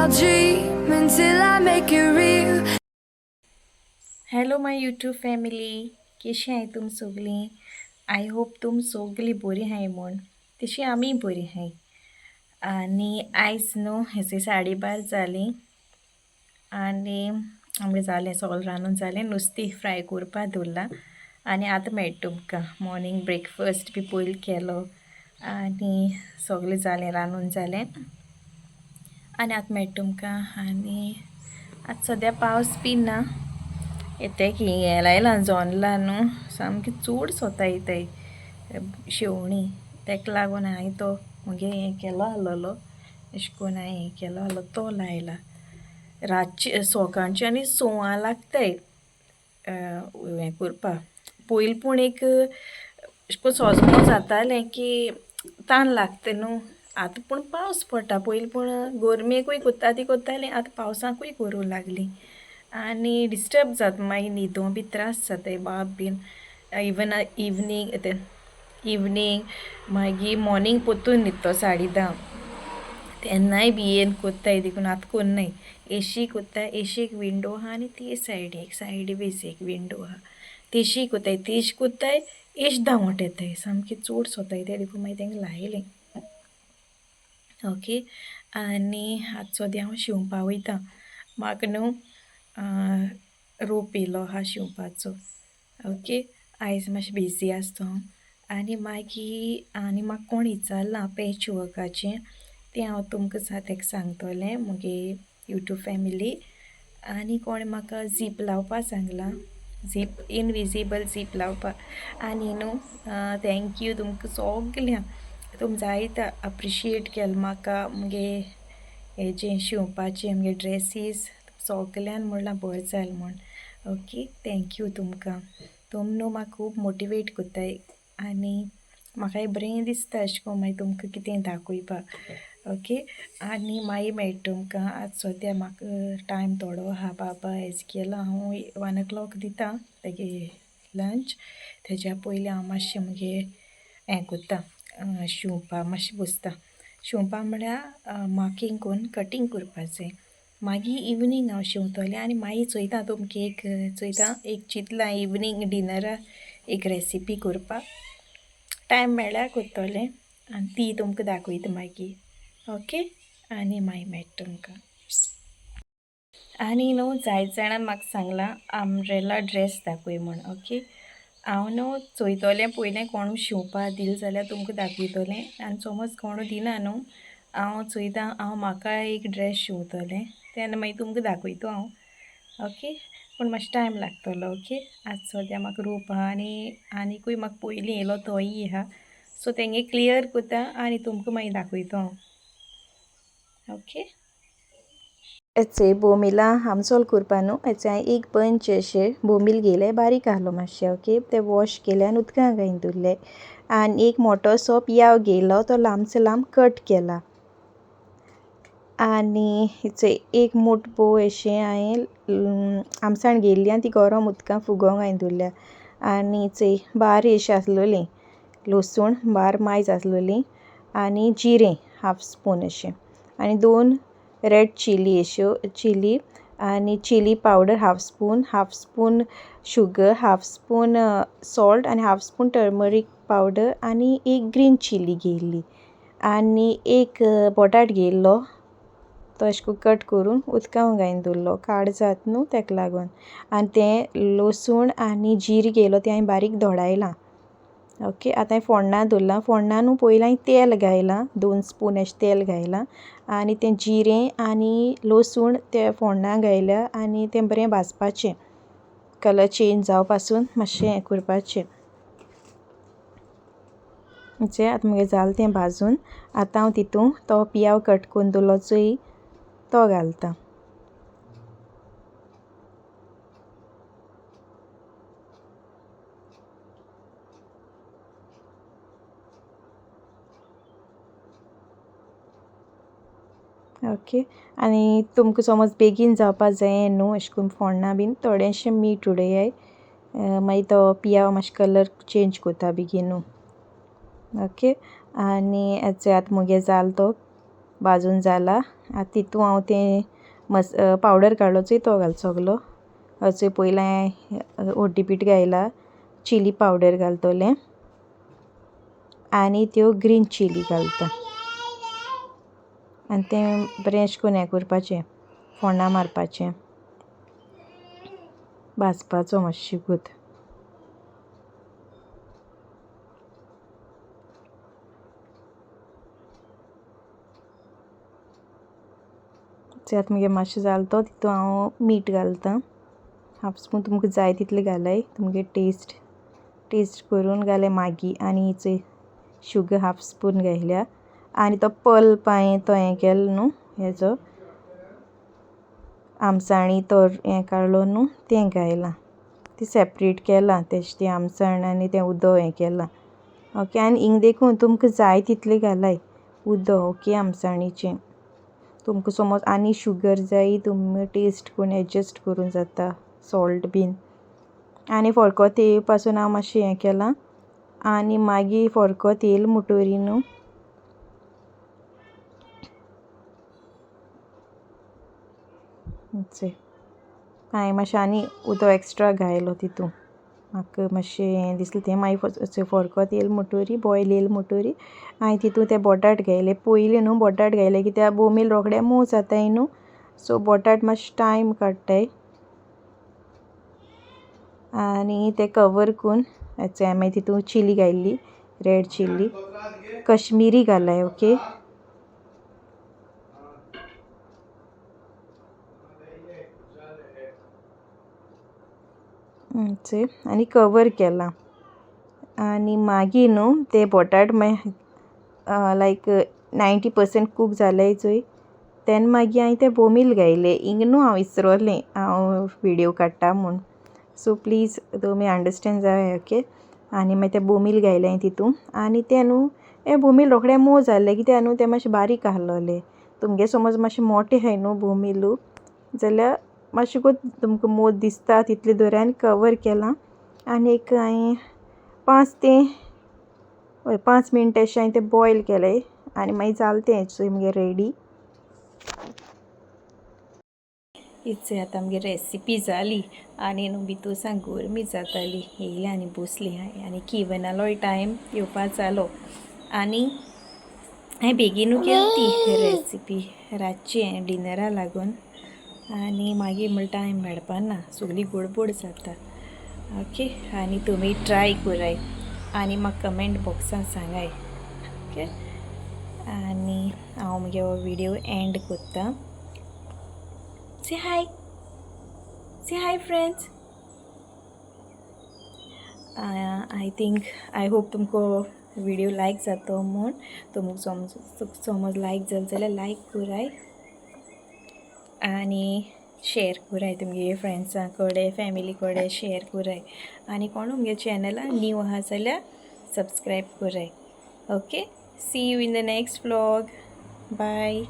I'll dream until I make it real. Hello my YouTube family, कशी आहे तुम सगळीं? आय होप तुम सगळीं बरी हाय म्हूण. तशी आमी बरी हाय. आनी आयज न्हू हेची 12:30 जाली आनी आमगे जालें सगळें रांदून जालें. नुस्तें फ्राय करपा दवरलां आनी आतां मेळटा तुमकां. मॉर्निंग ब्रेकफास्ट बी पयलीं केलो आनी सगळें जालें, रांदून जालें आनी आतां मेळटा तुमकां. आनी आतां सद्या पावस बी ना. येते की हें लायलां जोनलां न्हू, सामकी चूड सोंता येताय शेवणीं. तेका लागून हांवें तो मगे हें केलो आसलोलो, अशें करून हांवें हें केलो आसलो तो लायला. रातचे सकाळचे आनी 6 लागताय हें करपा. पयलीं पूण एक अशें करून सोजमो जातालें की तान लागता न्हू. आतां पूण पावस पडटा. पयलीं पूण गोरमेकूय कोत्ता ती कोत्तालीं, आतां पावसाकूय करूं लागलीं. आनी डिस्टर्ब जाता मागीर न्हिदो बी त्रास जाताय बाब बीन. इवन इवनींग मागीर मॉर्निंग पोत्तून न्हिदतो 10:30. तेन्नाय बी येन कोत्ताय देखून आतां कोन्नाय. एशी कोत्ता, एशीक विंडो आहा आनी ती सायडी बेस एक विंडो आहा. तेशी कोत्ताय, तेश कोत्ताय, एश धांवट येताय. सामकी चूड सोंताय ते देखून मागीर तेंकां लायलें. ओके. आनी आतां सोद्या हांव शिंवपा वयतां. म्हाका न्हू रोप येयलो आहा शिंवपाचो. ओके. आयज मातशें बिजी आसता हांव. आनी मागीर म्हाका कोण विचारलां पॅच वर्काचें, तें हांव तुमकां तेका सांगतलें मुगे यूट्यूब फॅमिली. आनी कोणें म्हाका झीप लावपा सांगलां, झीप इनविजिबल झीप लावपा. आनी न्हू थँक्यू तुमकां सगल्यांक. तुमी जायत अप्रिशिएट केलें म्हाका मुगे हेजें शिंवपाचें मुगे ड्रेसीस सगल्यान म्हणल्यार बरें जालें म्हूण. ओके. थँक्यू तुमकां. तुम न्हू म्हाका खूब मोटिवेट कोत्ताय आनी म्हाकाय बरें दिसता अशें करून मागीर तुमकां कितें दाखोवपाक. ओके. आनी मागीर मेळटा तुमकां. आतां सद्या म्हाका टायम थोडो आहा. बाबा हेज केलो हांव 1 o'clock दितां तेगे लंच. तेज्या पयलीं हांव मातशें मुगे हें कोत्तां, शिंवपा मातशें बसतां. शिंवपा म्हळ्यार मार्कींग कोन्न कटींग करपा जाय. मागीर इवनींग हांव शिंवतलें आनी मागीर चोयतां तुमकां एक चिंतलां इवनींग डिनराक एक रेसिपी करपाक. टायम मेळ्ळ्यार कोत्तोलें आनी ती तुमकां दाखयता मागीर. ओके. आनी मागीर मेळटा तुमकां. आनी न्हू जायत जाणांन म्हाका सांगलां अम्ब्रेला ड्रेस दाखय म्हूण. ओके. हांव न्हू चोयतोलें पयलें कोणू शिंवपा दिल जाल्यार तुमकां दाखयतलें. आनी समज कोणू दिना न्हू, हांव चोयतां हांव म्हाका एक ड्रेस शिंवतलें, तेन्ना मागीर तुमकां दाखयता हांव. ओके. पूण मातशें टायम लागतलो. ओके. आतां सद्या म्हाका रोप आहा आनीकूय म्हाका पयलीं येयलो तोयी आहा. सो तेंगे क्लियर कोत्ता आनी तुमकां मागीर दाखयता हांव. ओके. हेचे बोमिला आमसोल करपा न्हू, हेचे हांवें एक बंच अशे बोमील घेयले, बारीक आहलो मातशे. ओके. ते वॉश केले आनी उदकां घायन दवरले. आनी एक मोटोसो पियाव घेयलो, तो लांबचो लांब कट केला. आनी हिचे एक मुठभो अशें हांवें आमसाण घेयल्ली आनी ती गरम उदकां फुगोवंक घायन दवरल्या. आनी हिचे बार अशी आसलोली, लसूण बार मायज आसलोली आनी जिरें हाफ स्पून अशें. आनी 2 रेड चिली अश्यो चिली आनी chilli powder half spoon sugar, half spoon salt आनी हाफ स्पून टर्मरीक पावडर आनी एक ग्रीन चिली घेयल्ली. आनी एक बटाट घेयल्लो, तो अशें करून कट करून उदकां घायन दवरलो. काळ जाता न्हू तेका लागून. आनी तें लसूण आनी जीर घेयलो तें हांवें बारीक धोडायलां. ओके. आतां हांवें फोण्णां दवरलां. फोण्णां न्हू पयलीं हांवें तेल घायलां, 2 स्पून अशें तेल घायलां. आनी तें जिरें आनी लसूण त्या फोण्णां घायल्या आनी तें बरें भाजपाचें. कलर चेंज जावं पासून मातशें हें करपाचें. जें आतां मगे जालें तें भाजून. आतां हांव तितून तो पियाव कट करून दवरलो चोय तो घालतां. ओके. आनी तुमकां समज बेगीन जावपा जायें न्हू अशें करून फोण्णां बीन थोडेंशें मीठ उडयाय. मागीर तो पियाव मातशें कलर चेंज कोत्ता बेगीनू. ओके. आनी हेचो आतां मुगे जालो तो भाजून जाला. आतां तितू हांव तें पावडर काडलो चोय तो घाल सगलो. चोय पयलें ओटी पीठ घायला, चिली पावडर घालतलें आनी त्यो ग्रीन चिली घालता आनी तें बरें अशें करून हें करपाचें, फोंडां मारपाचें, भाजपाचो मातशें गूत. तें आतां मुगे मातशें जाल तो तितू हांव मीठ घालतां. हाफ स्पून तुमकां जाय तितलें घालाय, तुमगे टेस्ट करून घाले मागी. आनी चोय शुगर हाफ स्पून घायल्या आनी तो पल्प हांवें तो हें केलो न्हू हेजो आमसाणी तो हें काडलो न्हू तें घायलां. तें सेपरेट केलां तेजें तें आमसाण आनी तें उदक हें केलां. ओके. आनी हिंग देखून तुमकां जाय तितलें घालाय उदक. ओके. आमसाणीचें तुमकां समज आनी शुगर जायी तुमी टेस्ट करून एडजस्ट करूं जाता, सॉल्ट बीन. आनी फरकोत येय पासून हांव मातशें हें केलां आनी मागीर फरकोत येयलो म्हणटोरी न्हू हांवें मातशें आनी उदक एक्स्ट्रा घायलो तितू. म्हाका मातशें हें दिसलें तें मागीर फरकोत येयलो म्हणटोरी बॉयल येयलो म्हणटोरी हांवें तितू ते बटाट घायले. पयलीं न्हू बटाट घायले कित्याक बोंबील रोखडे मोव जाताय न्हू, सो बटाट मातशें टायम काडटाय. आनी ते कवर करून हांवें मागीर तितू चिली घायली, रेड चिली, कश्मिरी घालाय. ओके. आनी कवर केलां आनी मागीर न्हू ते बटाट मागीर लायक 90% कूक जालें चोय तेन्ना मागीर हांवें ते बोंबील घायले. हिंग न्हू हांव विसरोलें हांव विडियो काडटा म्हूण, सो प्लीज तुमी अंडरस्टँड जाय. ओके. आनी मागीर ते बोंबील घायले हांवें तितू आनी ते न्हू हे बोंबील रोखडे मोव जाल्ले कित्याक न्हू ते मातशे बारीक आहलोले. तुमगे समज मातशे मोटे हाय न्हू बोंबीलू जाल्यार मातशें कोत तुमकां मोव दिसता तितले दवरया. आनी कवर केलां आनी एक हांवें 5 मिनट अशें हांवें तें बॉयल केलें आनी मागीर जालें तें चोय मुगे रेडी. इतसे आतां आमगे रेसिपी जाली आनी न्हू भितूर सावन गरमी जाताली. येयलें आनी बसलीं हांवें आनी किवनालोय टायम येवपा जालो आनी हांवें बेगीनू केली ती रेसिपी रातचें डिनरा लागून. आनी मागीर म्हणल्यार टायम मेळपाना, सगळी गडबड जाता. ओके. आनी तुमी ट्राय कराय आनी म्हाका कमेंट बॉक्सान सांगाय. ओके. आनी हांव मुगे हो विडियो एंड कोत्तां. Say hi. Say hi, friends. I hope तुमको विडियो लायक जातो म्हूण. तुमकां समज लायक जाल जाल्यार लायक कराय आनी शेअर कराय तुमगे फ्रेंड्सां कडेन, फॅमिली कडेन शेअर कराय. आनी कोण मुगे चॅनला न्यू आहा जाल्यार सबस्क्रायब कराय. Okay. See you in the next vlog. Bye.